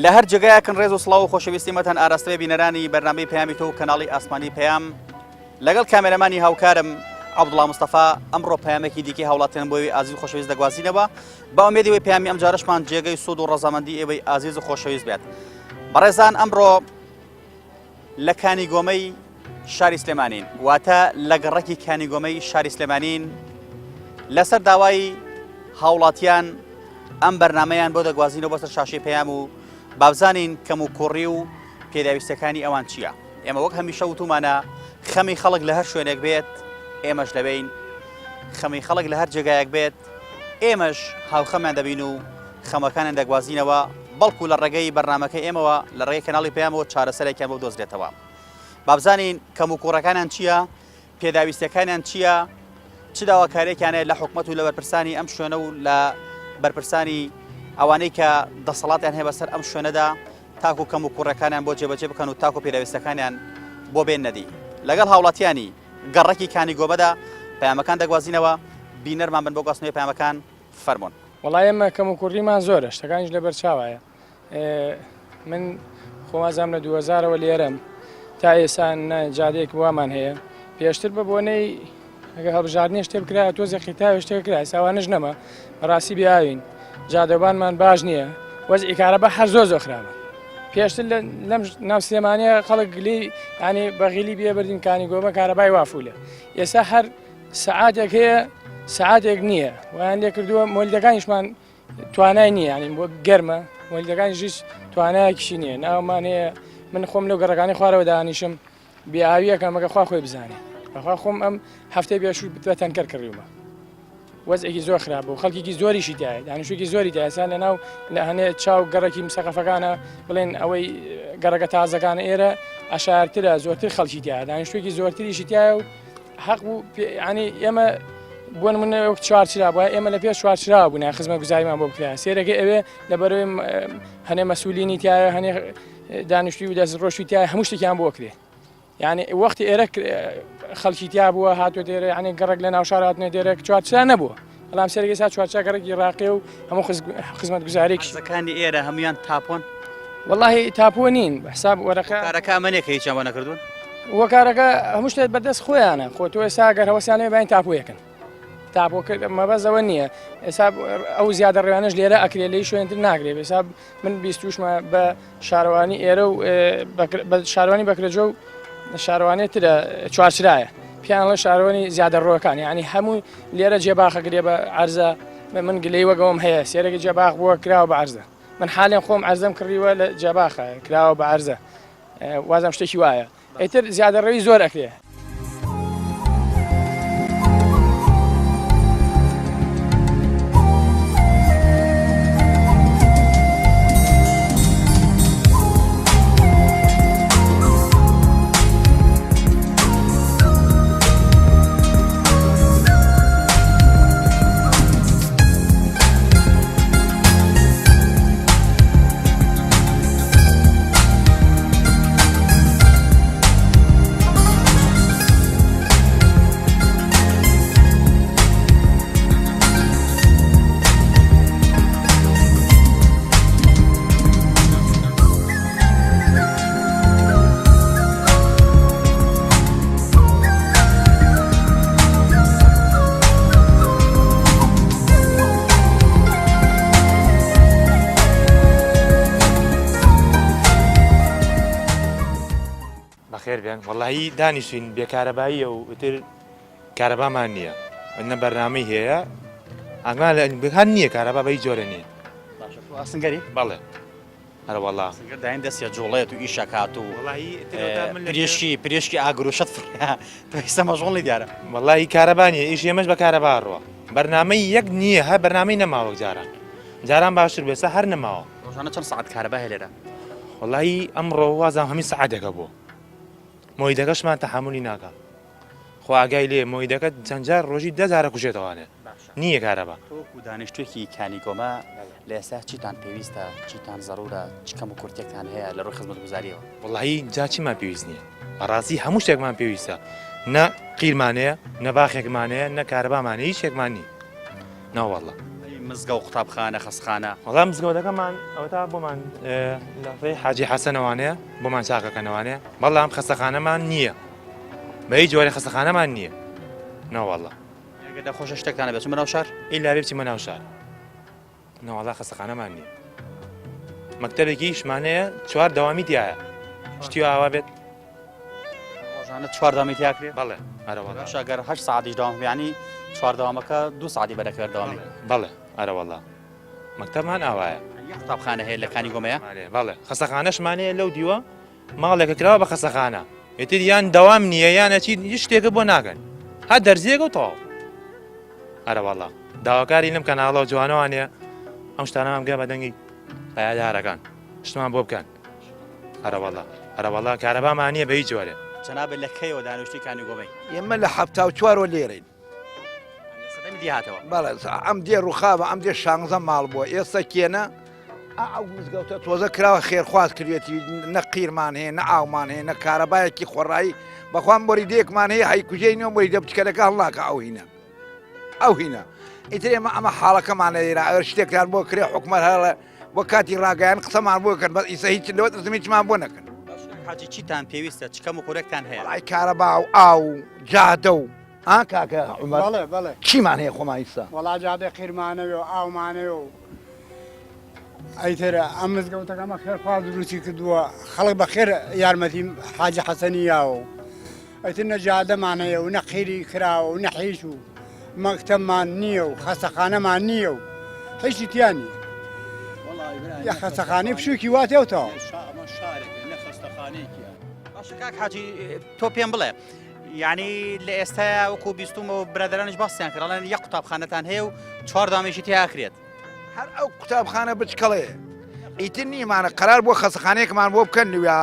لە هەر جگایەکن ڕێز و سڵاو و خۆشەویستیمەتەن ئاراستەوەی بینەرانی بەرنامەی پەیامی تۆ و کەناڵی ئاسمانی پەیام لەگەڵ کامێرەمانی هاوکارم عەبدوڵڵا مستەفا ئەمڕۆ پەیامێکی دیکەی هەوڵاتیان بۆ ئێوەی ئازیز و خۆشەویست دەگوازینەوە بە ئومێدی پەیامی ئەم جارەشمان جێگەی سوود و ڕەزامەندی ئێوەی ئازیز و خۆشەویست بێت. بەڕێزان ئەمڕۆ لە کانیگۆمەی شاری سلێمانین واتە لە گەڕەکی کانیگۆمەی شاری سلێمانین لەسەر داوای هاوڵاتیان ئەم بەرنامەیان بۆ دەگوازینەوە بەسەر شاشەی پەیام و بابزانین کەم و کوڕی و پێداویستەکانی ئەوان چییە. ئێمە وەک هەمیشە وتومانە خەمی خەڵک لە هەر شوێنێک بێت ئێمەش دەبین، خەمی خەڵک لە هەر جێگایەک بێت ئێمەش هاوخەمان دەبین و خەمەکانیان دەگوازینەوە، بەڵکو لە ڕێگەی بەرنامەکەی ئێمەوە لە ڕێگەی کەناڵی پەیامەوە چارەسەرێکیان بۆ دۆزرێتەوە. بابزانین کەم و کوڕەکانیان چییە، پێداویستەکانیان چییە، چ داواکاریێکیانەیە لە حکومەت و لە بەرپرسانی ئەم شوێنە و لە بەرپرسانی ئەوانەی کە دەسەڵاتیان هەیە بەسەر ئەم شوێنەدا تاکو کەم و کوڕەکانیان بۆ جێبەجێ بکەن و تاکو پێداویستەکانیان بۆ بێن نەدی. لەگەڵ هاوڵاتیانی گەڕەکی کانیگۆمەدا پەیامەکان دەگوازینەوە، بینەرمان بن بۆ گواستنەوەی پەیامەکان فەرموون. وەڵای ئێمە کەم و کوڕیمان زۆرە، شتەکانیش لەبەر چاوایە. من خۆمازام لە 2000ەوە لێرەم تا ئێستا جادەیەک وامان هەیە پێشتر بە بۆنەی ئەگە هەڵبژاردننی شتێ بکرا تۆزی قیتاوی شتێک کرا ئێساوانش نەما بەڕاستی بیاوین جادەبانمان باش نییە، وەزعی کارەبا هەر زۆر خراپە. پێشتر لەم ناو سلێمانیە خەڵک گلی ینی بەغیلی بێبردین کانیگۆمە کارەبای وافولە. ئێستا هەر سەعاتێک هەیە سەعاتێک نییە ویان لێ کردووە مۆلیدەکانیشمان توانای نییە، ینی بۆ گەرمە مۆلیدەکانیش توانایەکیشی نییە. ناومان هەیە من خۆم لەو گەڕەکانی خوارەوە دانیشم بیاویەکە مەگە خوا خۆی بزانێ بەخوا خۆم ئەم هەفتەی بێشوو بتوێتەن کەرکڕیومە وەزێکی زۆر خراپە و خەڵکیی زۆریشی تایە دانیشتوێکی زۆری تایسان لە ناو لە هەنێ چاو گەڕێکی مسەقەفەکانە بڵێن ئەوەی گەڕەکە تازەکانە ئێرە ئاشارترە زۆرتر خەڵکی تایە دانیشتوێکی زۆرتریشی تایە و حەق بوو ینی ئێمە بۆن من وەک چوارچرا بووە ئێمە لە پێش چوارچرا بوون خزمە گوزاریمان بۆ بکرا سێرەکە ئەوێ لەبەرەوەی هەنێ مەسئولینی تایە هەنێ دانیشتوی و دەست ڕۆشتی تایە هەموو شتێکیان بۆ کرێ. یعنی وەختی ئێرە خەڵکی تیا بووە هاتووە دێرە ینی گەڕێک لە ناو شار هاتنە دێرە چوارچرا نەبووە، بەڵام سێرەکە سا چوارچرا گەڕێکی ڕاقی و هەموو خزمەت گوزارێکیەکانی ئێرە هەمویان تاپۆن وەڵاهی تاپۆ نین حساب وەرەکە کارەکە ئەمەنێک هیچیان بۆ نەکردوون وە کارەکە هەموو شتێت بەدەست خۆیانە خۆ تۆ ئێستا گەر هەوەسیانەوە باین تاپۆیەکەن تاپۆکرد مەبەزەوە نییە ئێستا ئەو زیادە ڕێوانش لێرە ئەکرێ لەی شوێنتر ناگرێت ئێستا من 20مە بە شارەوانی ئێرە و بە شارەوانی بەکرێجە و شارەوانێترە چوارچرایە پیان لە شارەوانی زیادە ڕۆەکان ینی هەموو لێرە جێباخەگرێ بە عەرزە من گلەی وەگەوم هەیە سێرەکە جێباخ بووە کراوە بە عەرزە من حالێن خۆم عەرزەم کڕیوە لە جێباخە کراوە بە عەرزە وازم شتێکی وایە ئیتر زیادە ڕێوی زۆر ئەکرێ. واللهی دانیشتین بێکارەباییە و ئیتر کارەبامان نییە ئەنە بەرنامەی هەیە ئەنگمان لە بەکان نییە کارەبا بەی جۆرە نییە ئاسنگەری بەڵێ هەر وەڵا داین دەستە جوڵێت و ئیشەکات و پرێشکی ئاگرۆشت پێویستە مەژغۆڵی دیارە وەڵی کارەبانیە ئیش ئێمەش بە کارەبا ڕوە بەرنامەی یەک نییە هە بەرنامەی نەماوە جاران باشتر بێسە هەر نەماوە ڕۆژانە چەند سەعات کارەبا هەیە لێرە وەڵی ئەمڕۆ وازام هەمی سەعاتێکە بوو مۆیدەکەشمان تەحملی ناکە خۆ ئاگای لێ مۆیدەکە چەندجار ڕۆژی 10,000 کوژێتەوانێ نییە کارەبا و دانیشتوێکی کانیگۆمە لە ئێستا چیتان پێویستە چیتان زەڕورە چکەم و کورتێکتان هەیە لە ڕۆی خزمەت گوزاریەوە وەڵی جاچیمان پێویست نییە بەڕاستی هەموو شتێکمان پێویستە نە قیرمانەیە نە باخێکمانەیە نە کارەبامانەیە هیچ شتێکمان نییە ناوەڵە مزگە و قوتابخانە خەسخانە وەڵام مزگەوتەکەمان ئەوە تا بۆمان لەڕێی حاجی حەسەنەوانەیە بۆمان چاکەکەنەوانەیە بەڵام خەستەخانەمان نییە بە هیچ جۆرە خەستەخانەمان نییە نەوەڵڵا ئەگەر دەخۆشە شتێکتانە بێت بنەو شار ئیلا بێ بچیمە ناو شار نەوەڵڵا خەستەخانەمان نییە مەکتەبێکی شمانەیە چوار دەوامی تایە شتی ئاوا بێت ڕۆژانە چوار دامی تیاکرێت بەڵێ ئەرەوەڵا شەگەر 8 ساعتیش داوام ینی چوار داوامەکە 2 ساعتی بەرەکەر داوامی بەڵێ ئەرەوەڵا مەکتەبمان ئاوایە قوتابخانە هەیە لە کانی گۆمەیە بەڵێ خەستەخانەشمانەیە لەو دیوە ماڵێکە کراوە بە خەستەخانە ئێتر یان دەوام نییە یانەچی هیچ شتێکە بۆ ناگەن ها دەرزیەکە و تەواو ئەرەوەڵا داواکاری لەم کەناڵە و جوانەوانەیە ئەم شتانەمان بگە بە دەنگی پایدارەکان شتمان بۆ بکەن ئەرەوەڵا کارەبامان نییە بە هیچ جۆرێ جەنابێت لە کەیەوە دانوشتی کانی گۆمەی ئێمە لە 74 لێرەین سەدەمی هاتەوە بەڵێ ئەم دێ ڕووخاوە ئەم دێ 16 ماڵ بووە ئێستا کێنە ئەو مزگەوتە تۆزە کراوە خێرخواز کردێتی نە قیرمان هەیە نە ئاومان هەیە نە کارەبایەکی خۆڕایی بەخوام بۆری دێکمان هەیە هەیکوژەی نێو بۆری دەبچکەلەکە هەڵناکە ئەو هینە ئیتر ئێمە ئەمە حاڵەکەمانە لێرە ئەگەر شتێکیان بۆ کرێ حکومەت هەڵە بۆ کاتی ڕاگەیان قسەمان بۆ کرد بەس ئیسە هیچ لەوە دەزمیچمان بۆ نەکەن حاجی چیتان پێویستە چکەم و خۆرێکتان هەیە وڵای کارەبا و ئاو جادە و کاکە عومەر بەڵێ بەڵێ چیمان هەیە خۆمان ئیستا وەڵا جادە قیرمانەوێ و ئاومانەوێ و ئەیترە ئەم مزگەوتەکەمە خێرخواز دروستی کردووە خەڵک بە خێر یارمەتی حاجی حەسەنیاوە و ئەیتر نە جادەمانەیە و نە قیری کراوە و نەحیش و مەکتەبمان نییە و خەستەخانەمان نییە و هیچی تیان نییە یا خەستەخانەی بشووکی واتێوتەوە باشە کاک حاجی تۆ پێم بڵێ یعنی لە ئێستا وەکو بیستومە و برادرانش باستیان کردڵێن یەک قوتابخانەتان هەیە و چوار دامێکی تیاکرێت هەر ئەو قوتابخانە بچکەڵێ ئیتر نیمانە قەرار بۆ خەستەخانەیەکمان بۆ بکەن نوێ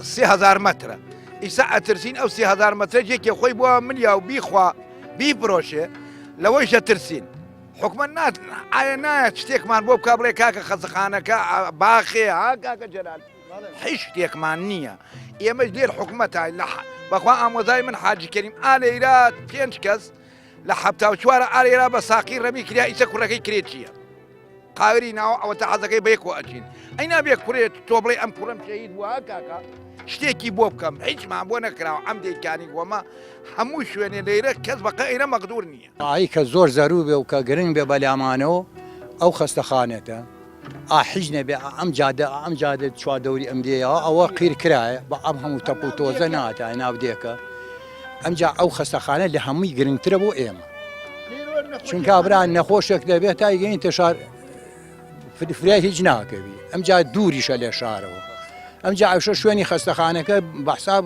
3000 مەترە ئیسا ئەترسین ئەو 3000 مەترە جێکی خۆی بووە ملیا و بیخوا بیفرۆشێ لەوەی شەترسین حکومە ئایا نایە شتێکمان بۆ بکە بڵێ کاکە خەستەخانەکە باخێ کاکە جەلال هیچ شتێکمان نییە ئێمەش لێر حکومەتای بەخوا ئامۆزای من حاجی کەریم ئالێرا 5 کەس لە 74 ئالێرا بە ساقی ڕەمی کریا ئیسە کوڕەکەی کرێت چییە قاوری ناوە ئەوە تا حەزەکەی بەیەکۆ ئەچین ئەی نابێ کوڕێت تۆ بڵێ ئەم کوڕم شەهید بووە کاکە شتێکی بۆ بکەم هیچمان بۆ نەکراوە ئەم دەیکانی گۆمە هەموو شوێنێ لێرە کەس بەقە ئێرە مەقدور نییە ئای کە زۆر زەرو بێ و کە گرنگ بێ بەلامانەوە ئەو خەستەخانێتە ئاحیج نەبێ ئەم جادە چواردەوری ئەم دێەوە ئەوە قیر کرایە بە ئەم هەموو تەپ و تۆزە ناتای ناودێکە ئەمجا ئەو خەستەخانە لە هەمووی گرنگترە بۆ ئێمە چونکە بران نەخۆشێک دەبێت تا گەین تەشار فرای هیچ ناکەوی ئەمجا دووریشە لێ شارەوە ئەمجا ئەوشە شوێنی خەستەخانەکە بەحساب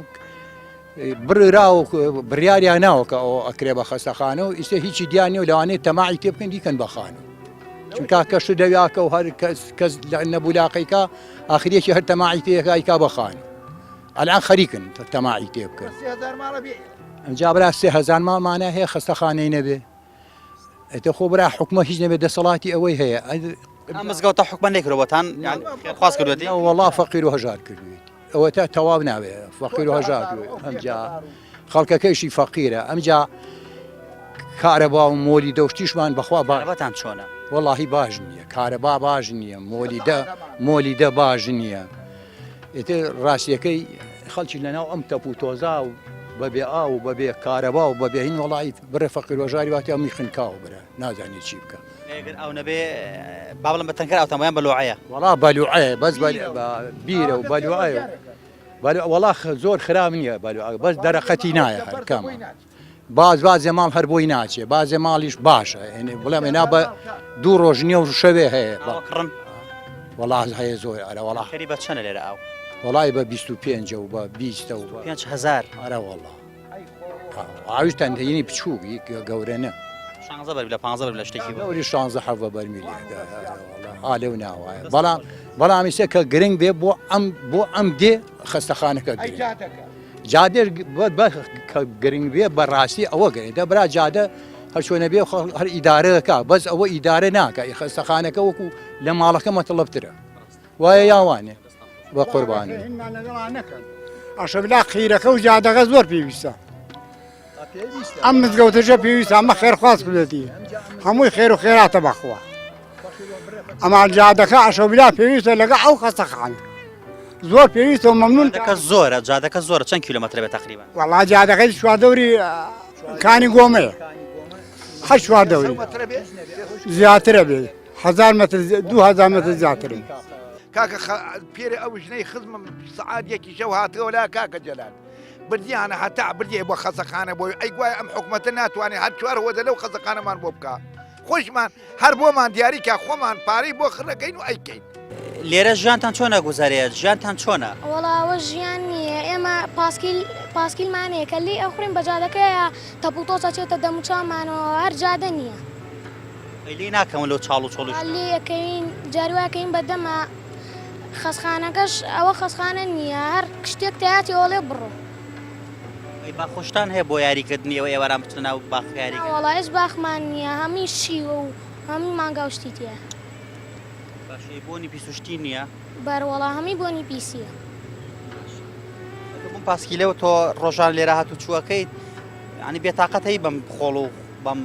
بڕرا و بڕیاریان ناوەکە ئەو ئەکرێ بە خەستەخانە و ئیسە هیچی دیانی و لەوانێت تەماعی تێ بکەن دیکەن بەخانە چونکە کەش دەویاکە و هەر کەس نەبوولاقیکە ئاخرێکی هەر تەماعی تێکایکا بەخانە ئەلان خەریکن تەماعی تێ بکەن ئەمجا برا 3000 ماڵمانە هەیە خەستەخانەی نەبێ ئەتە خۆ برا حکومە هیچ نەبێت دەسەڵاتی ئەوەی هەیە ئەم مزگەوتە حکومە نێکرەوەتان خواست کردوێتی وەڵا فەقیر و هەژار کردوێت ئەوە تا تەواو ناوێ فەقیر و هەژار ئەمجا خەڵکەکەیشی فەقیرە ئەمجا کارەبا و مۆلی دەوشتیشمان بەخوا بابەتان چۆنە وەڵاهی باش نییە کارەبا باش نییە مۆلی دە باش نییە ئێتر ڕاستیەکەی خەڵکی لەناو ئەم تەپ و تۆزا و بەبێ ئا و بەبێ کارەبا و بەبێ هین وڵی بڕێ فەقیر و هەژاری واتی ئەمی خنکاو برە نازانێت چی بکە ئەو نەبێ با بڵم بە تەنکەر ئەوتەمایان بەلوعەیە وڵا بەلوعەیە بەس بیرە و بەلوعەیە وڵا زۆر خراب نییە بەلوعە بەس دەرەقەتی نایە هەرکەمە بازێ ماڵ هەر بۆی ناچێ بازێ ماڵیش باشە بڵێم هێنا بە 2 ڕۆژ نییە و شەوێ هەیە وڵا هەیە زۆر ئەرە وڵا خەری بە چەنە لێرە ئاو وڵای بە 25 و بە 20 و 5000 ئەرە وڵا ئاویشتان دەینی بچووی گەورەنە 16 لە 15 لە شتێکی گەوری 16 حەوە بەرمیلی ئالێ و ناوایە بەڵامیسە کە گرنگ بێ بۆ ئەم دێ خەستەخانەکە جادێر گرنگ بێ بەڕاستی ئەوە گەێ دەبرا جادە هەر چۆنە بێ هەر ئیدارەکە بەس ئەوە ئیدارە ناکە خەستەخانەکە وەکو لە ماڵەکە مەتەڵەبترە وایە یاوانێ بە قوربانە ئەشە بلا قیرەکە و جادەکە زۆر پێویستە ئەم مزگەوتەژە پێویست ئەمە خێرخواست بدەتی هەمووی خێر و خێراتە بەخوا ئەما جادەکە عەشەبیلا پێویستە لەگە ئەو خەستەخانە زۆر پێویستەوە مەمنون جادەکە زۆرە جادەکە زۆرە چەند کیلۆمەترە بێت تقریبا وەڵا جادەکەی چواردەوری کانی گۆمەیە هەشت چواردەوری زیاترە بێ 1000 متر 2000 متر زیاترە کاکە پێرە ئەو ژنەی خزمم سعات یەکی شەو هاتەوە لا کاکە جەلال بردیانە هەتا بردێ بۆ خەسەخانە بۆی ئەی گوایە ئەم حکومەتە ناتوانێت هەر چوار هۆدە لەو خەسەخانەمان بۆ بکە خۆشمان هەر بۆمان دیاریکە خۆمان پارەی بۆ خڕەکەین و ئەیکەین لێرە ژیانتان چۆنە گوزارەیە ژیانتان چۆنە وەڵاوە ژیان نییە ئێمە پاسکیلمانەیە کە لی ئەوخورین بە جادەکەیە تەپوتۆ چێتە دەموچامانەوە هەر جادە نییە لی ناکەون لەو چاڵ و چۆڵش لێ ئەەکەین جاروواکەین بەدەمە خەسخانەکەش ئەوە خەسخانە نییە هەر شتێک تایاتی ئۆڵێ بڕۆ باخۆشتان هەیە بۆ یاریکردنیەوە ئێوەران بچنە ناو باخ یاریکرد وەڵایش باخمان نییە هەمی شیوە و هەمی مانگاوشتی تیە باشەی بۆنی پیسوشتی نییە بەروەڵا هەمی بۆنی پیسیە بم پاسکیلەوە تۆ ڕۆژان لێرە هاتو چووەکەیت ینی بێتاقەتەی بەم خۆڵ و بەم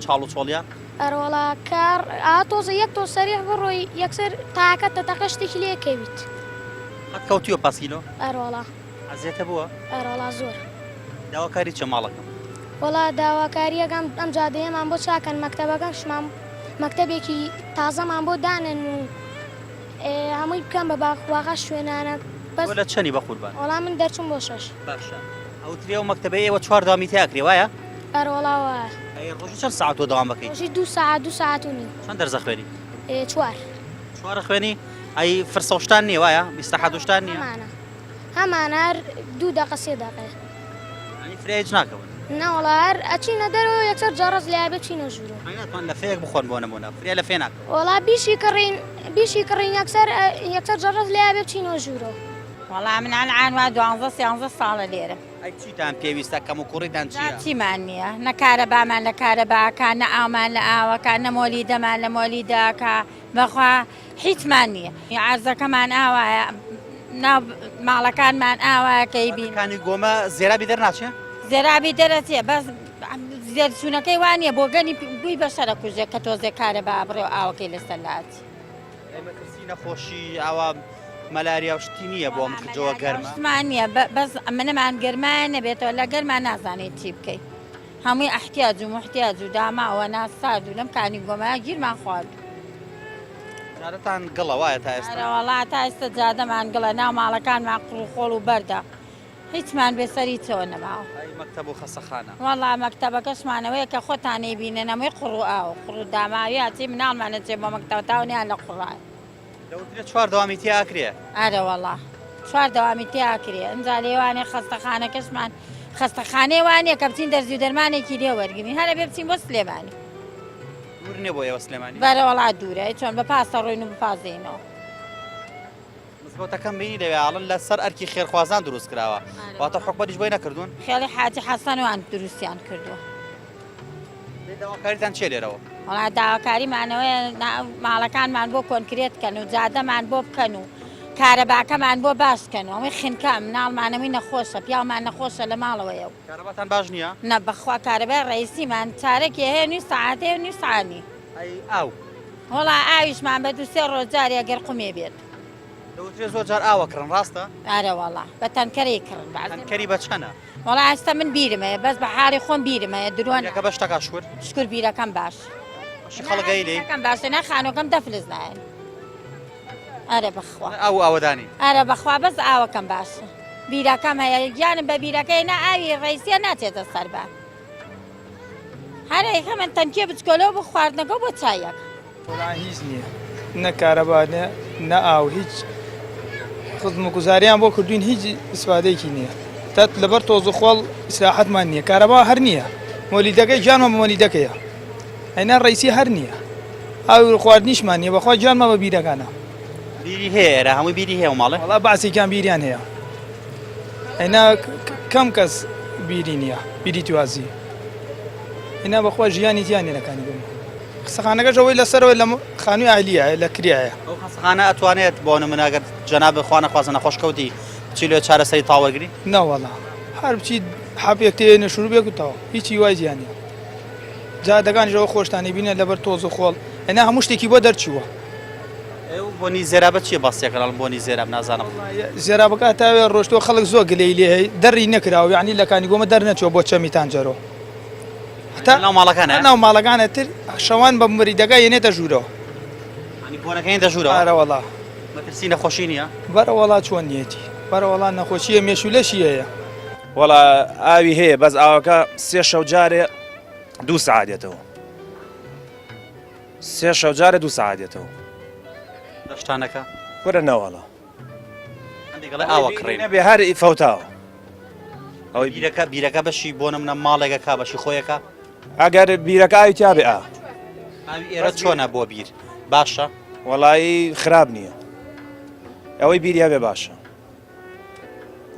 چاڵ و چۆڵیان ئەرۆڵا کار ئاتۆزە یەک تۆ سەریح بڕۆی یەکسەر تاکە تەتەقە شتێکی لێکەویت قەت کەوتیوە پاسکیلۆ ئەرۆڵا ئازێتە بووە ئەرۆڵا زۆر داواکاری چە ماڵەکەم وڵا داواکاریەکەم ئەم جادەیەمان بۆ چاکەن مەکتەبەکەم شمان مەکتەبێکی تازەمان بۆ دانن و هەمووی بکەم بە باخواغا شوێنانە بەس لە چەنی بە قوربان وەڵام من دەرچوم بۆ 6 باشە ئەوترێ و مەکتەبەی ئێوە چوار داوامی تیاکرێ وایە ئەرۆڵاوە ڕۆژی چەند ساعت تۆ داوام بکەیت ڕۆژی 2 ساعت 2 ساعت و نیم چەند دەرزە خوێنی 4 چوارە خوێنی ئەی فرسەشتان نییە وایە بیستەحەدوشتان نییە هەمانە هەر 2 دقە 3 دقەیە ئەنی فرێج ناکەون ناوەڵا هەر ئەچینە دەرەوە یەکسەر جارەز لایبێت چینە ژوورە ناتوان لە فێک بخۆن بۆ نمونە فرێ لە فێ ناکەون وەڵا بیشی کڕین یەکسەر جارەز لایبێت چینە ژوورە وەڵام منان ئاوا 12 ساڵە لێرە ئەی چیتان پێویستە کەم و کوڕیتان چییە؟ چیمان نییە نە کارەبامان لە کارەباکە نە ئامان لە ئاوەکە نە مۆلیدەمان لە مۆلیداکە بەخوا هیچمان نییە عەرزەکەمان ئاوایە ناو ماڵەکانمان ئاوایە کەی بین کانی گۆمە زێرابی دەرناچێ؟ زێرابی دەرەچێ بەس زێرچوونەکەی وانە بۆ گەنی بووی بە شەرە کوژێ کە تۆزێ کارەبا بڕێ و ئاوەکەی لەسەر لاتی ئێمە کەسی نەخۆشی ئاوا مەلاریا و شتی نییە بۆ ئەمکردەوە گەرمە شتمان نییە بەس منەمان گەرمان نەبێتەوە لە گەرمان نازانێت چی بکەیت هەمووی احتیاج و محتیاج و داماوە ناساد و لەم کانی گۆمەیە گیرمان خوارد جارەتان گڵە وایە تا ئێستا وڵات تا ئێستا جادەمان گڵە ناو ماڵەکانمان قڕ و خۆڵ و بەردە هیچمان بێسەری چۆ نەماوە مەکتەب و خەسەخانە وەڵا مەکتەبەکەشمانەوەیە کە خۆتانەی بینە نەمەی قڕ و ئاو قڕ و داماوی هاتی مناڵمانە چێ بۆ مەکتەوە تاونیان لە قوڕای دەوترێت چوار دەوامی تیاکرێ ئارە وەڵا چوار دەوامی تیاکرێ ئەنجا لێوانێ خەستەخانەکەشمان خەستەخانەی وانەیە کە بچین دەرزی و دەرمانێکی لێ وەرگین هەرە بێ بچین بۆ سلێمانی دوور نییە بۆ ئێوە سلێمانی بەرە وڵات دوورە چۆن بە پاسە ڕۆین و بپازێنەوە مزگەوتەکەم بینی دەوێڵن لە سەر ئەرکی خێرخوازان دروست کراوە واتە حکومەتیش بۆی نەکردوون خێڵی حاجی حەسەنوان دروستیان کردووە داواکاریتان چێ لێرەوە وڵا داواکاریمانەوەیە ماڵەکانمان بۆ کۆنکرێت بکەن و جادەمان بۆ بکەن و کارەباکەمان بۆ باش بکەن و ئەمەی خینکە مناڵمانەوەی نەخۆشە پیامان نەخۆشە لە ماڵەوەیە و کارەباتان باش نییە؟ نە بەخوا کارەبای ڕئیسیمان چارەکی هەیە نوی سەعاتەیە و نوی سەعانی ئەی ئاو وڵا ئاویشمان بە 2-3 ڕۆژ جارێ گەر قومێ بێت دەوترێت زۆر جار ئاوەکردن ڕاستە؟ ئارە وەڵا بە تەنکەرەی کردن تەنکەری بە چەنە؟ وەڵا ئێستا من بیرمەیە بەس بە حاڵی خۆم بیرمەیە درۆن بیرەکە بە شتەکە شکر شکر بیرەکەم باش خەڵگەی لێ بیرەکەم باشە نە خانۆکەم دەفلز نایەن ئارە بەخوا ئەو ئاوەدانی ئارە بەخوا بەس ئاوەکەم باشە بیرەکەم هەیە گیانم بە بیرەکەی نە ئاوی ڕئیسیە ناچێتە سەربا هەرە یەکە من تەنکێ بچکۆلەوە بۆ خواردنەکە بۆ چایەک هیچ نییە نە کارەبانە نە ئاو هیچ خزمەتگوزاریان بۆ کردوین هیچ ئیسفادەیەکی نییە تات لەبەر تۆز و خۆڵ ئیسلاحەتمان نییە کارەبا هەر نییە مۆلیدەکەی جانمە بە مۆلیدەکەیە هەینا ڕئیسی هەر نییە ئاو خواردنیشمان نییە بەخوا جانمە بە بیرەکانە بیری هەیە هەمووی بیری هەیە و ماڵێ وەڵا باسێکیان بیریان هەیە هەینا کەم کەس بیری نییە بیری توازی هێنا بەخوا ژیانی تیان نێنەکانی بم قسەخانەکەش ئەوەی لەسەرەوەی لە خانووی عالیە لە کریایە ئەو خەسەخانە ئەتوانێت بۆ نمونەگەر جەناب خوا نەخوازە نەخۆشکەوتی بچی لێ چارەسەری تاوەگری نەوەڵا هەر بچیت حەپێک تێنە شروع بێکوتەوە هیچی وای زیانی جادەکانیەوە خۆشتانی بینە لەبەر تۆز و خۆڵ ئەنا هەموو شتێکی بۆ دەرچووە بۆنی زێرابەت چیە باسیەکەڵ بۆنی زێراب نازانم زێرابەکە تاوێ ڕۆشتەوە خەڵک زۆر گلەی لێ دەڕی نەکراوە یعنی لەکانی گۆمە دەرنەچوە بۆ چەمیتان جەرۆ ناو ماڵەکانە ناو ماڵەکانە تر شەوان بە مریدەکە یێنێتە ژوورەوە بۆنەکەی دەژوورەوە ئارەوەڵا مەترسی نەخۆشی نییە بەرەوەڵا چۆن نیەتی بەرەوەڵا نەخۆشیە مێشولەشی هەیە وەڵا ئاوی هەیە بەس ئاوەکە سێ شەو جارێ 2 سعادێتەوە سێ شەو جارێ 2 سعادێتەوە دەشتانەکە وەرە نەوەڵە ئاوە کڕێن نەبێ هەر فەوتاوە ئەوەی بیرەکە بەشی بۆ نمونە ماڵێکەکە بەشی خۆیەکە ئەگەر بیرەکە ئاوی تیاابێ ئاوی ئێرە چۆنە بۆ بیر باشە وەڵایی خراپ نییە ئەوەی بیریا بێ باشە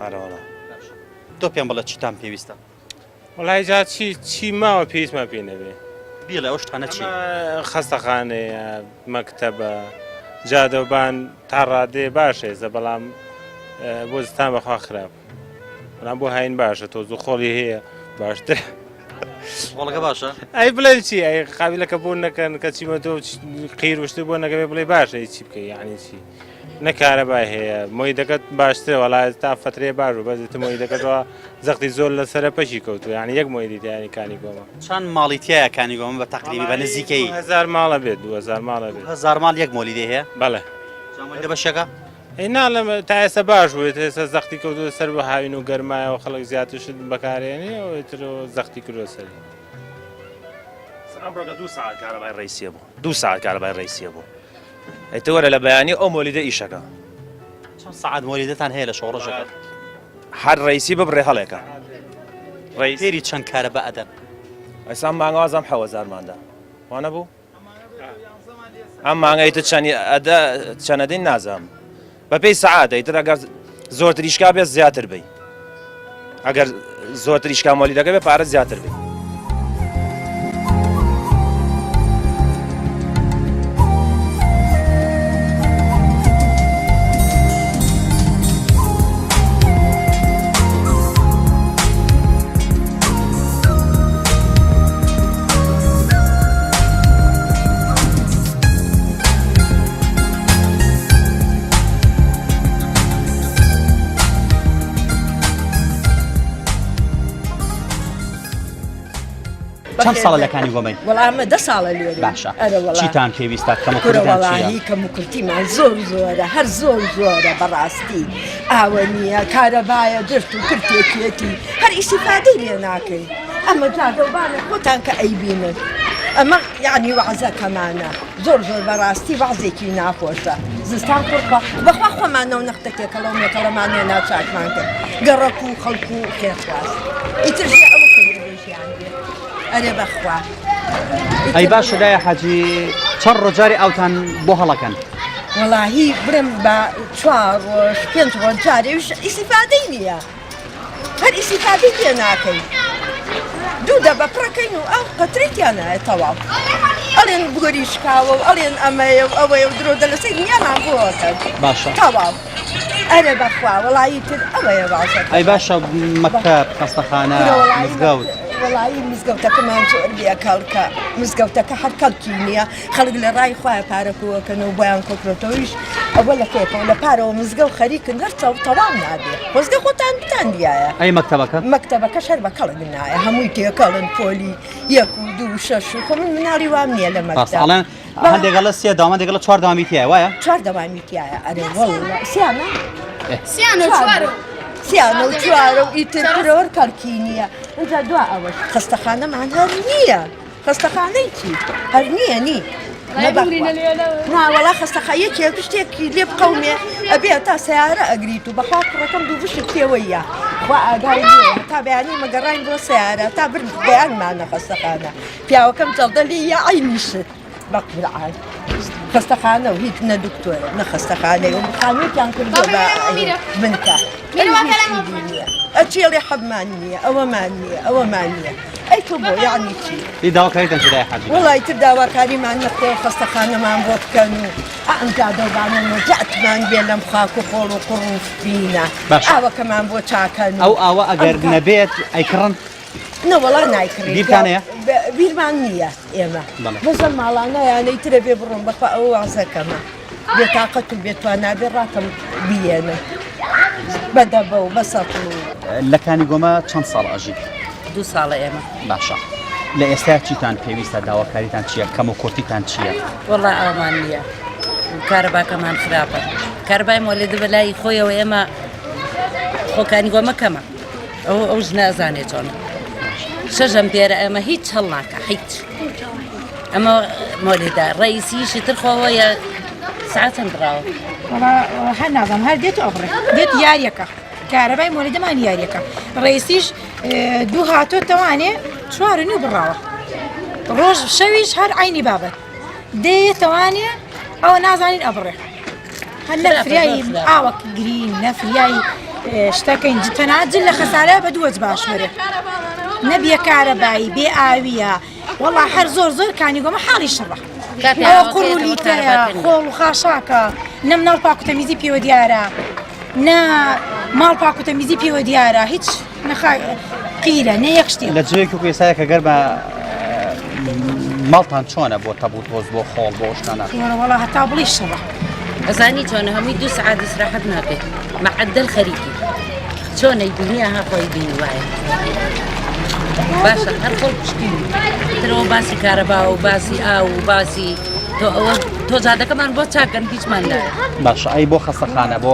ئارەوەڵا تۆ پێم بڵە چیتان پێویستە وڵای جا چی ماوە پێویستمان پێ نەبێ بیڵێ ئەو شتانە چی خەستەخانەیە مەکتەبە جادەوبان تا ڕادێ باشێزە بەڵام بۆ زستان بەخوا خراپ بەڵام بۆ هاین باشە تۆز و خۆڵی هەیە باشتر خۆڵەکە باشە ئەی بڵێ چی ئەی قابلەکە بۆ نەکەن کە چیمە تۆ قیر وشتر بۆ نەکەوێ بڵێ باشە چی بکەی یعنی چی نەکارەبای هەیە مۆی دەکەت باشترە وەڵای تا فترێ باش و بەزت مۆی دەکەتەوە زەختی زۆر لەسرە پەشی کەوتو یعنی یەک مۆی دیتیانی کانی گۆمە چەند ماڵی تایە کانی گۆمە بە تەقریبی بە نزیکەی 1000 ماڵە بێت 2000 ماڵە بێت 1000 ماڵ یەک مۆلی دێ هەیە بەڵێ لە بەشەکە ناڵم تا ئێستا باش بووێت ئێستا زەختی کەوتو سەر بە هاوین و گەرمایەوە خەڵک زیاترشت بەکارێنێ ئەوتر زەختی کردوە سەری ئەمڕۆکە 2 ساعت کارەبای ڕیسیە بوو 2 ساعت کارەبای ڕیسیە بوو ئەیتەوەرە لە بەیانی ئەو مۆلیدە ئیشەکە چەند سعات مۆلیدەتان هەیە لە شەڕۆژەکە هەر ڕیسی ببڕێ هەڵێکە فێری چەند کارە بە ئەدەن ئەسان مانگوازم 1000 ماندا وانە بوو ئەم مانگەیتە چەندەدەین نازام بە پێی سەعات ئەیتر ئەگەر زۆرتر ئیشکا بێت زیاتر بی ئەگەر زۆرتر ئیشکا مۆلیدەکە بێ پارە زیاتر بی چەند ساڵە لەکانی گۆمەی وەڵامە 10 ساڵە لێرە باشە چیتان پێویستە کەمەوەڵی کەموکرتیمان زۆر زۆرە هەر زۆر زۆرە بەڕاستی ئاوە نییە کارەبایە درت و کرتێکێتی هەر ئیسیفادەی لێ ناکەین ئەمە جادەوبانە خۆتان کە ئەیبینن ئەمە یعنی وەعزەکەمانە زۆر زۆر بەڕاستی وەعزێکی ناخۆشە زستان قورقە بەخوا خۆمانەوە نەختەکێکەڵەو مێکەڵەمانێ ناچاکمان کرد گەڕەک و خەڵکو و خێرخواست ئیترژێ ئەوە کەژیان بێت ئەرێ بەخوا ئەی باشە لایە حاجی چەند ڕۆژاری ئەوتان بۆ هەڵەکەن وەڵاهی برم بە 4 ڕۆژ 5 ڕۆژ جارێش ئیسیفادەی نییە هەر ئیسیفادەی پێ ناکەین دوو دەبە پڕەکەین و ئەو قەترێکیان نایە تەواو ئەڵێن بگۆریشکاوە و ئەڵێن ئەمەیە و ئەوەیە و درۆ دەلەسەی نییانان بۆکەن باشە تەواو ئەرێ بەخوا وەڵایی تر ئەوەیە باشە ئەی باشە مەکتەب خەستەخانە مزگەوت وەڵایی مزگەوتەکەمان زۆر بێکەڵکە مزگەوتەکە هەر کەڵکی نییە خەڵک لە ڕای خۆیان پارەکەوەکەنەوە بۆیان کۆکرۆتەوەیش ئەوە لە کێکەوە لە پارەوە مزگەوت خەریکن هەر تەواو نابێت خۆزگە خۆتان بتان دیایە ئەی مەکتەبەکە شەر بە کەڵک نایە هەمووی تێکەڵن پۆلی 1 و 2 و 6 و خۆ من مناڵی وام نییە لە مەکتەب هەندێکە لە 3 داوام دێکە لە 4 داوامی تایە وایە 4 داوامی تایە ئەرێ وەڵڵا سیانە سیانە و چوارە و ئیترەوە کەڵکی نییە ئەجا دوا ئەوە خەستەخانەمان هەر نییە خەستەخانەی چی هەر نییە نی ناوەڵا خەستەخایەکێک شتێکی لێ بقەومێ ئەبێ تا سیارە ئەگریت و بەخوا کوڕەکەم دوو بشت پێوەیە خوا ئاگای تا بەیانی مەگەڕین بۆ سیارە تا بر بەیانمانە خەستەخانە پیاوەکەم جەڵدە لێ یا ئاینیشت بەقورعان خەستەخانە و هیچ نە دکتۆرە نە خەستەخانەی و خانوویان کردو بە منکە ئەچێڵی حەبمان نییە ئەوەمان نییە ئەوەمان نییە ئەی ای تو بۆ یعنی چی لی داواکاریتان چی لای حاجی وڵی تر داواکاریمان نەخێ خەستەخانەمان بۆ بکەن و ئەم جادەوانە نەجاتمان بێ لەم خاک و خۆڵ و قوڕ و بینە باشە. ئاوەکەمان بۆ چاکەن ئەو ئاوە ئەگەر نەبێت ئەیکڕن نەوەڵا نایکڕی بیرتانەیە؟ بیرمان نییە ئێمە بەڵێ. بەزە ماڵانەیانەی ترە بێ بڕۆم بەخوا ئەو وازەکەمە بێتاقەت و بێتوانە بێ ڕاتم بیێنە بەدەبە و بەسەڵ و لە کانیگۆمە چەند ساڵ ئەژی 2 ساڵە ئێمە باشە لە ئێستا چیتان پێویستە داواکاریتان چییە کەم و کورتیتان چییە وەڵا ئەومان نییە کارەباکەمان خراپە کاربای مۆلێدە بەلای خۆیەوە ئێمە خۆکانی گۆمە کەمە ئەو ژ نازانێت چۆن شەژەم پێرە ئەمە هیچ هەڵ ناکە هیچ ئەمە مۆلێدا ڕئیسیشی تر خۆوەیە ساعت چەند ڕاوە هەر نازانم هەر دێت ئەوڕێ دێت یاریەکە کارەبای مۆلێدەمان یاریەکە ڕئیسیش دوو هاتۆ تەوانێ 4 بڕاوە ڕۆژ شەویش هەر عینی بابەت دێتەوانێ ئەوە نازانین ئەبڕێ هەر نەفریایی ئاوەک گرین نەفریایی شتەکەین تەناجل لە خەسارە بە دووەج باشوەرێ نەبیە کارەبایی بێ ئاویە وەڵا هەر زۆر کانیگۆمە حاڵی شڕە ئەوە قوڕ و لیتەیە خۆڵ و خاشاکە نەم ناڵ پاک و تەمیزی پێوە دیارە نە ماڵ پاک و تەمیزی پێوە دیارە هیچ قیرە نە یەک شتێ لە جوێکی و ئێسایە کە گەرمە ماڵتان چۆنە بۆ تەبوو تۆز بۆ خۆڵ بۆ شتانە وەڵا هەتا بڵی شڕە ئەزانی چۆنە هەمووی 2 سعات استراحەت ناکەیت مەعەدەل خەریکی چۆنەی بینیە ها خۆی بینی وایە باشە هەر خۆڵ پشتی ترەوە باسی کارەبا و باسی ئاو و باسی تۆ جادەکەمان بۆ چاکەن هیچمان نایە باشە ئەی بۆ خەستەخانە بۆ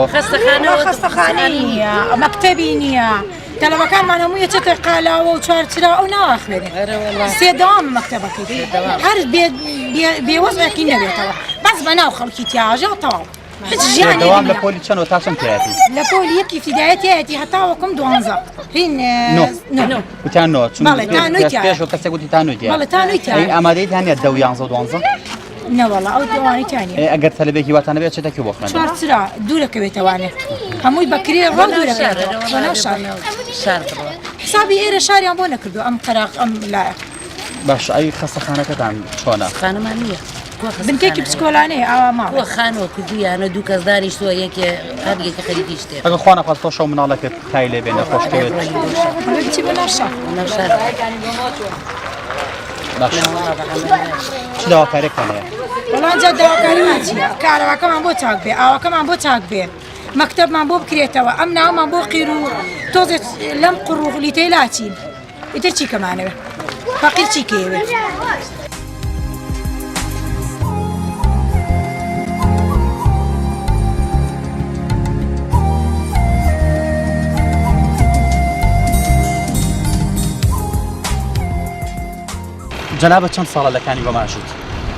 خەستەخانەی نییە مەکتەبی نییە تەلەوەکانمان هەموویە چێتە قالاوە و چوارچرا ئەو ناوەخوێنێ سێدەوام مەکتەبەکەی هەر بێوەزێکی نەبێتەوە بەس بە ناو خەڵکی تیاژە و تەواو هیچ ژیانی دەوام لە پۆلی چەند تا چەند تایەتی لە پۆلی یەکی فیدایەتیەتی هەتا وەکم 12 هین وتیان نۆ بەڵێ تانووی تایە پێشەوە کەسێک وتی تانووی تایە بەڵێ تانووی تایە ئەی ئامادەیت هەنێ 10 و 11 و 12 نەوەڵا ئەو دوانی تانیە ئەگەر تەلەبێکی واتانە بێت چێتەکی بۆ خوێندن چوارچرا دوورەکەوێتەوانێ هەمووی بەکرێ ڕۆ دوورەکەوێتەوە شار حسابی ئێرە شاریان بۆ نەکردو ئەم قەراق ئەم لایە باش ئەی خەستەخانەکەتان چۆنە خانەمان نییە بنکێکی پسکۆلانەیە ئاوا ماڵ خانەوە کردویانە دوو کەس دانیشتووە یەکێ هەرێکی خەریکی شتێ ئەگە خوا نەخواست تۆ شەو مناڵەکەت تای لێ بێنە خۆشکەوێت چی بە ناشا باش چ داواکاریەکان هەیە وەڵام جا داواکاریمان چییە کارەوەکەمان بۆ چاک بێ ئاوەکەمان بۆ چاک بێ مەکتەبمان بۆ بکرێتەوە ئەم ناومان بۆ قیر و تۆزێت لەم قوڕ و لیتەی لاچین ئیتر چی کەمانەوێ فەقیر چی کێوێ جەنابەت چەند ساڵە لە کانیگۆماشیت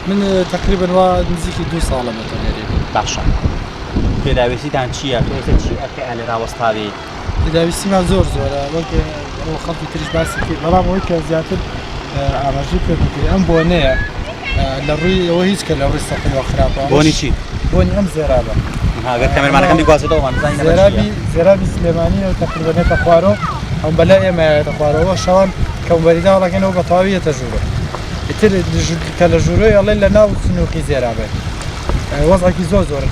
من تقریبا وا نزیکی 2 ساڵە بەتەنێری باشە پێداویستیتان چییە تۆ ئێستا چی ئەکە ئەلێ ڕاوەستاوی پێداویستیمان زۆرە وەک ئەو خەڵکی تریش باسی کرد بەڵام ئەوەی کە زیاتر ئاماژەی پێ بکرێت ئەم بۆنەیە لە ڕووی ئەوە هیچ کە لە ڕووی سەقیەوە خراپە بۆنی چی بۆنی ئەم زێرابە ئەگەر کامێرمانەکەم بیگوازێتەوە زێرابی سلێمانی و تقریبانێتە خوارەوە ئەم بەلای ئێمەیەتە خوارەوە شەوان کەمبەریدا وڵەکەنەوە بە تەواویەتە ژوورە ئیتر کە لە ژوورۆی ئەڵێ لە ناو سنووقی زێرابێت وەزعێکی زۆر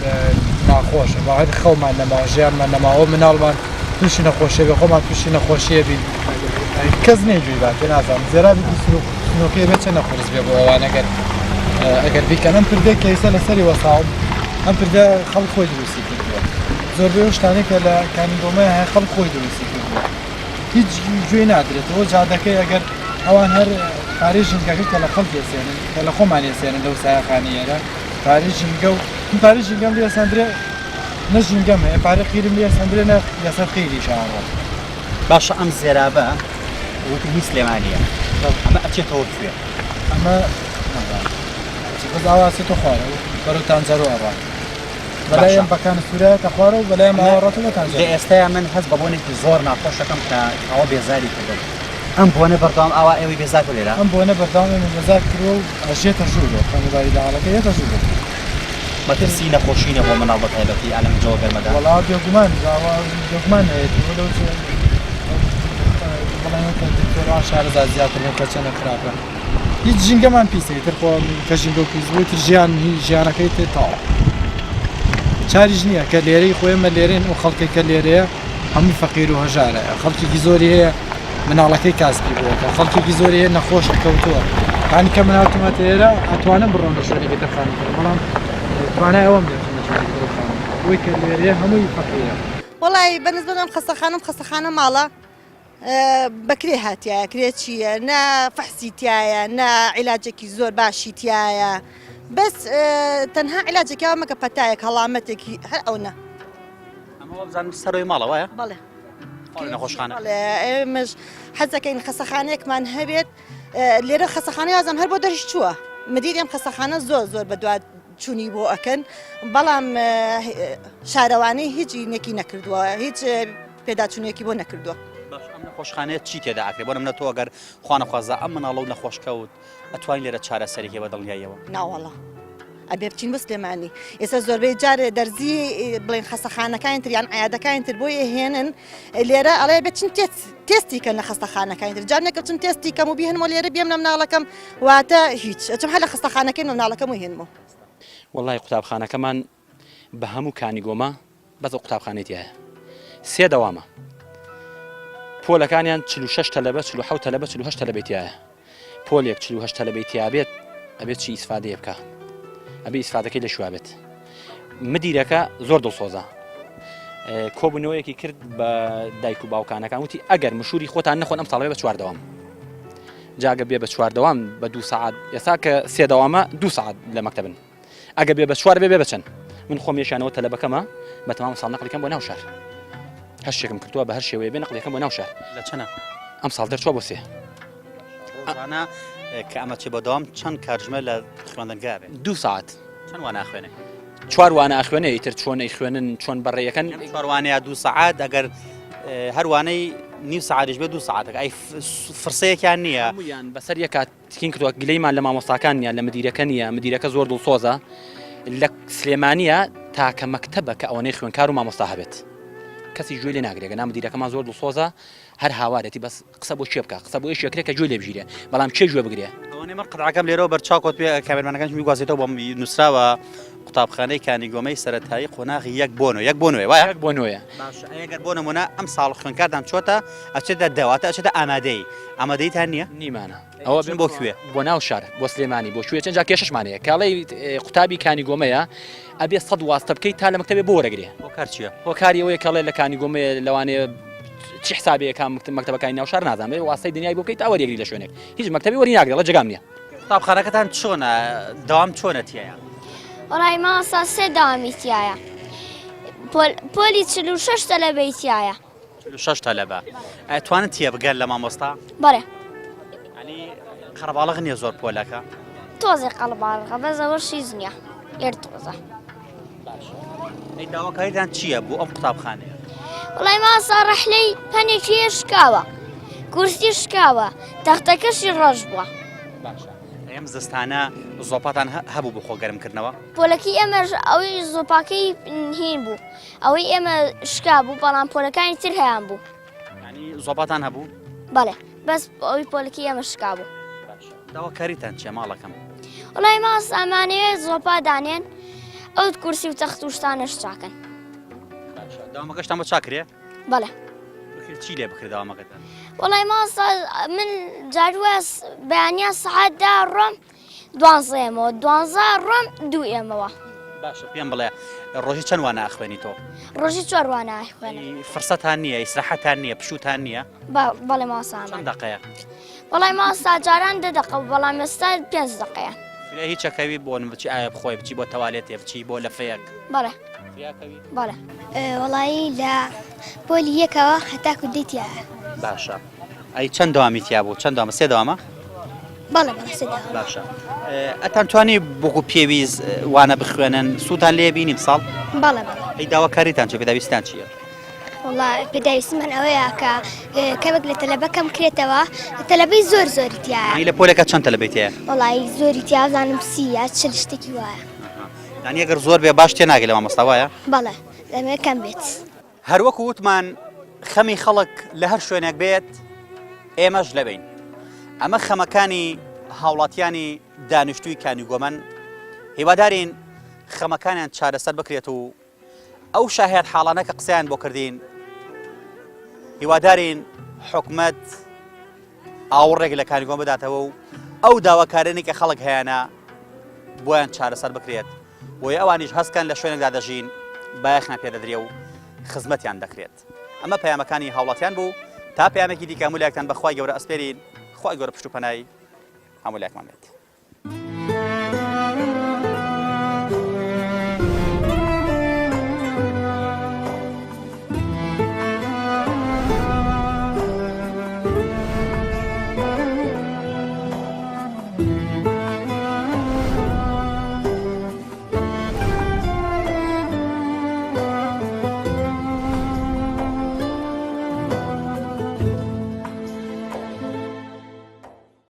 ناخۆشە باید خەومان نەماوە ژیانمان نەماوە مناڵمان تووشی نەخۆشیە بێ خۆمان تووشی نەخۆشیە بین کەس نێجووی باکە نازانم زێرابی سنووقیە بێت چە نەخۆرس بێ بۆ ئەوان ئەگەر بیکەن ئەم پردەی کە ئێستا لەسەری وەساوم ئەم پردە خەڵک خۆی دروستی کردووە زۆربەی ئەو شتانەی کە لە کانیگۆمەیە هەیە خەڵک خۆی دروستی کردووە هیچ گوێ نادرێتەوە جادەکەی ئەگەر ئەوان هەر پارێ ژینگەکەی کە لە خەڵک ێسێنن کە لە خۆمان ێسێنن لەو سایەخانەیەرە پارێ ژینگە و پارێ ژینگەم لێ سندرێ نە ژینگەم هەیە پارێ قیرم لێ سندرێ نە لەسەر قیری شاڕە باشە ئەم زێرابە وتی هیچ سلێمانیە ئەمە ئەچێتەوە کوێ ئەمە بەس ئاواسێتە خوارە بەرەوتان جەرۆڕە بەلایم بەکان سوورەتە خوارە و بەلایم ئاوەڕەتەوەتان لە ئێستایا من هەست بە بۆنێکی زۆر ناخۆشەکەم کە ئەوە بێزاری کردن ئەم بۆنە بەردەوام ئاوا ئێوەی بێزار لێرە ئەم بۆنە بەردەوام بێزار کردو و ئەژێتە ژوورۆ خەنوباری داڵەکە یێتە ژوورۆ مەترسی نەخۆشینە بۆ مناڵ بە تایبەتی ئالەم جۆ گەرمەدا وەڵا بێگومان بێگومان هەیە بەڵام شارەزا زیاتر بۆ کەچەنە خراپە هیچ ژینگەمان پیسەی تر خۆ کە ژینگە و پیسبووی تر ژیانەکەی تێ تاوە چاریش نییە کە لێرەی خۆیمە لێرێن و خەڵکی کە لێرەیە هەموو فەقیر و هەژارە خەڵکێکی زۆری هەیە مناڵەکەی کاسبی بووەکە خەڵکێکی زۆری هەیە نەخۆش کەوتووە هانی کە مناوتمەتە ئێرە ئەتوانم بڕۆم لە شوێنێکی دەخانە بەڵام توانای ئەوەم وی کە لێرەیە هەمووی فەقیرە وڵی بەنسبەتم خەستەخانە ماڵە بەکرێ هاتیایە کرێ چییە نا فەحسی تایە نا عیلاجێکی زۆر باشی تایە بەس تەنها عیلاجێکیەوە مەکە پەتایەک هەڵامەتێکی هەر ئەوە ئەمە بزانم سەرۆی ماڵەوەیە بەڵێ نەخۆشخانە ئێمەش حەزەکەین خەسەخانەیەکمان هەبێت لێرە خەسەخانە یازان هەر بۆ دەریش چووە مدیری ئەم خەسەخانە زۆر بەدوات چوونی بۆ ئەکەن بەڵام شارەوانەی هیچی نێکی نەکردووە هیچ پێداچوونێکی بۆ نەکردووە نەخۆشخانەیە چی تێدا ئاکرێ بۆ نمونە تۆ ئەگەر خوانەخوازە ئەم مناڵە و نەخۆشکەوت ئەتوانین لێرە چارەسەرێکی بە دڵنیاییەوە ناوەڵە ئەبێ بچین بە سلێمانی ئێستا زۆربەی جارێ دەرزی بڵێن خەستەخانەکانی تر یان عیادەکانی تر بۆ هێنن لێرە ئەڵێ بچین تێستی کە لە خەستەخانەکانی تر جارێکە چون تێستی کەم و بیهێنمەوە لێرە بێم لە مناڵەکەم واتە هیچ ئەچم هەر لە خەستەخانەکەی مناڵەکەم و هێنمەوە وڵی قوتابخانەکەمان بە هەموو کانیگۆمە بەس قوتابخانێتی هەیە سێ دەوامە پۆلەکانیان 46 تەلەبە 47 تەلەبە 48 تەلەبێتیایە پۆلێک 48 تەلەبێتیا بێت ئەبێت چی ئیسفادەیە بکە ئەبێ ئیسفادەکەی لە شووا بێت مدیرەکە زۆر دڵسۆزە کۆبوونەوەیەکی کرد بە دایک و باوکانەکان وتی ئەگەر مشوری خۆتان نەخۆن ئەم ساڵێ بە 4 دەوام جاگە بێ بە 4 دەوام بە 2 ساعات ئێستا کە 3 دەوامە 2 ساعات لە مەکتەبن ئەگە بێ بە 4 بێ بچەن من خۆم یێشانەوە تەلەبەکەمە بە تەمام ساڵ نەقڵەکەم بۆ ناو شار هەر شتێکم کردووە بە هەر شێوەیە بێ نەقڵەکەم بۆ ناو شار لە چەنە ئەم ساڵ دەرچووە بۆ سێ ڕۆژانە کە ئەمە چێ بە دەوام چەند کاتژمە لە خوێندنگا بێت 2 ساعت چەند وانە ئاخوێنێ 4 وانە ئاخوێنێ ئیتر چۆن ئەیخوێنن چۆن بەڕێیەکەن چوانەیە 2 ساعات ئەگەر هەروانەی نیو ساعتش بێ 2 ساعتەکە ئەی فرسەیەکیان نییە هەموویان بەسەر یەک کاتین کردووە گلەیمان لە مامۆستاکان نیە لە مدیرەکە نیە مدیرەکە زۆر دڵسۆزە لە سلێمانیە تاکە مەکتەبە کە ئەوەنەی خوێنکار و مامۆستا هەبێت کەسی گوێ لێ ناگرێت گەنا مدیرەکەمان زۆر دڵسۆزە هەر هاوارەتی بەس قسە بۆ چێ بکە قسە بۆ یەکێک کە گوێ لێ بژیرێ بەڵام چێ گوێ بگرێ ئەوەنێ من قڕعەکەم لێرەوە بەرچاوکۆت پێ کامێرمانەکانش میگوازێتەوە بۆم نووسراوە قوتابخانەی کانیگۆمەی سەرەتایی قۆناغی یەک بۆنەوەی وایە یەک بۆنەوەیە ئەگەر بۆ نمونە ئەم ساڵ خوێنکاردان چۆتە ئەچێتە دەواتە ئەچێتە ئامادەی ئامادەیتان نییە نیمانە ئەوە بن بۆ کوێ بۆ ناو شار بۆ سلێمانی بۆ شوێ چەند کێشەشمانەیە کاڵی قوتابی کانیگۆمەیە ئەبێ 100 واستە بکەیت تا لە مەکتەبێ بۆ وەرەگرێ بۆ کار چییە بۆ کاری ئەوەیە کاڵێ لە کانیگۆمەیە لەوانەیە چی حسابەیەکان مەکتەبەکانی ناو شار نازانێت واستەی دنیای بۆ بکەیت ئەوەرێگری لە شوێنێک هیچ مەکتەبی وەری ناگرێت لە جگام نییە قوتابخانەکەتان چۆنە دەوام چۆنە تایە وەڵی ماسا سێ داوامی تایە پۆلی 46 تەلەبەی تایە 6 تەلەبە ئەتوانن تێ بگەن لە مامۆستا بەڵێ ینی قەرەباڵغ نییە زۆر پۆلەکە تۆزێ قەڵباڵغە بەزەوە شیز نییە ئێر تۆزە ئەی داواکاریتان چییە بۆ ئەم قوتابخانەیە وڵی ماسا ڕەحلەی پەنێکی شکاوە کورسی شکاوە تەختەکەشی ڕەش بووە ئەم زستانە زۆپاتان هەبوو بۆ خۆگەرمکردنەوە پۆلەکەی ئێمەش ئەوەی زۆپاکەی هین بوو ئەوەی ئێمە شکا بوو بەڵام پۆلەکانی تر هەیان بوو ینی زۆپاتان هەبوو بەڵێ بەس ئەوی پۆلەکەی ئێمە شکا بوو داواکاریتان چیە ماڵەکەم وڵی ماس ئەمانەیە زۆپا دانێن ئەو کورسی و تەخت و شتانەش چاکەن داوامەکەشتان بە چاکرێ بەڵێ چی لێ بکرێت داوامەکەتان وڵی ماسا من جاروە بەیانیا سەعاتدا ڕۆم 12 ڕۆم 2 ئێمەوە باشە پێم بڵێ ڕۆژی چەند وانە ئەخوێنی تۆ ڕۆژی 4 وانە ئەخوێنم فرسەتان نییە ئیسراحەتان نییە پشوتان نییە بەڵێ ماسا چەند دەقەیە وڵی ماسا جاران 10 دقە بەڵام ئێستا 5 دقەیە لە هیچەکەوی بۆ بچی ئایا بخۆی بچی بۆ تەوالێتێ بچی بۆ لەفەیەک بەڵێ بەڵێ وڵایی لە پۆلی یەکەوە هەتاکو دیتیە باشە ئەی چەند داوامی تیا بوو چەند دامە سێ داوامە بەڵێ باشە ئەتان توانی بۆکو پێویست وانە بخوێنن سووتان لێ بینیم ساڵ بەڵێ ئەی داواکاریتان چێ پێداویستان چییە وڵای پێداویست من ئەوەیە کە کەمێک لە تەلەبەکەم کرێتەوە تەلەبەی زۆر زۆری تایە لە پۆلەکە چەند تەلەبەی تەیە وڵای زۆری تیازانم سیە چل شتێکی وایە دانی ئەگەر زۆر بێ باش تێ ناگەی لە مامۆستا وایە بەڵێ لەمێ کەم بێت هەروەکو وتمان خەمی خەڵک لە هەر شوێنێک بێت ئێمەش لەبین ئەمە خەمەکانی هاوڵاتیانی دانیشتووی کانیگۆمەن هیوادارین خەمەکانیان چارەسەر بکرێت و ئەو شاهێت حاڵانە کە قسەیان بۆ کردین هیوادارین حکومەت ئاوڕێک لە کانیگۆم بداتەوە و ئەو داواکارانی کە خەڵک هەیەە بۆیان چارەسەر بکرێت بۆی ئەوانیش هەستکەن لە شوێنێکدا دەژین بایەخیان پێدەدرێ و خزمەتیان دەکرێت ئەمە پەیامەکانی هاوڵاتیان بوو تا پەیامێکی دیکە هەموو لایەکتان بەخوای گەورە ئەسپێرین خوای گەورە پشت و پەنای هەموو لایەکمان بێت